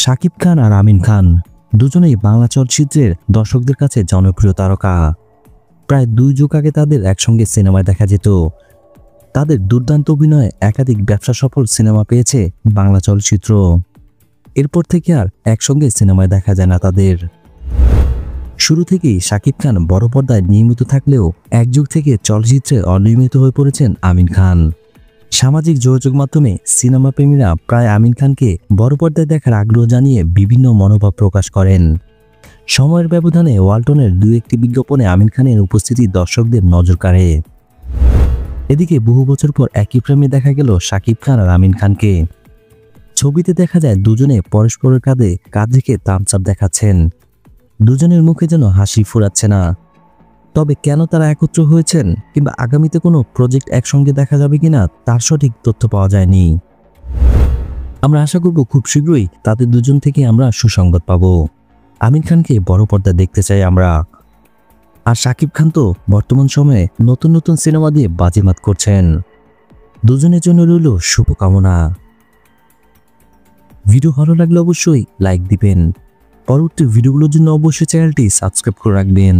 শাকিব খান আর আমিন খান দুজনেই বাংলা চলচ্চিত্রের দর্শকদের কাছে জনপ্রিয় তারকা। প্রায় 2 যুগ আগে তাদের একসঙ্গে সিনেমায় দেখা যেত। তাদের দুর্দান্ত অভিনয়ে একাধিক ব্যবসা সফল সিনেমা পেয়েছে বাংলা চলচ্চিত্র। এরপর থেকে আর একসঙ্গে সিনেমায় দেখা যায় না তাদের। শুরু থেকেই শাকিব খান বড় পর্দায় নিয়মিত থাকলেও এক যুগ থেকে চলচ্চিত্রে অনিয়মিত হয়ে পড়েছেন আমিন খান। সামাজিক যোগাযোগ মাধ্যমে সিনেমা প্রেমীরা প্রায় আমিন খানকে বড় পর্দায় দেখার আগ্রহ জানিয়ে বিভিন্ন মনোভাব প্রকাশ করেন। সময়ের ব্যবধানে ওয়ালটনের 2-1টি বিজ্ঞাপনে আমিন খানের উপস্থিতি দর্শকদের নজর কাড়ে। এদিকে বহু বছর পর একই ফ্রেমে দেখা গেল শাকিব খান আর আমিন খানকে। ছবিতে দেখা যায় দুজনে পরস্পরের কাঁধে কাঁধ রেখে থামস আপ দেখাচ্ছেন। দুজনের মুখে যেন হাসি ফুরাচ্ছে না। তবে কেন তারা একত্র হয়েছেন কিংবা আগামীতে কোনো প্রজেক্ট একসঙ্গে দেখা যাবে কিনা তার সঠিক তথ্য পাওয়া যায়নি। আমরা আশা করব খুব শীঘ্রই তাদের দুজন থেকে আমরা সুসংবাদ পাবো। আমিন খানকে বড় পর্দায় দেখতে চাই আমরা। আর শাকিব খান তো বর্তমান সময়ে নতুন নতুন সিনেমা দিয়ে বাজিমাত করছেন। দুজনের জন্য রইল শুভকামনা। ভিডিও ভালো লাগলে অবশ্যই লাইক দিবেন। পরবর্তী ভিডিওগুলোর জন্য অবশ্যই চ্যানেলটি সাবস্ক্রাইব করে রাখবেন।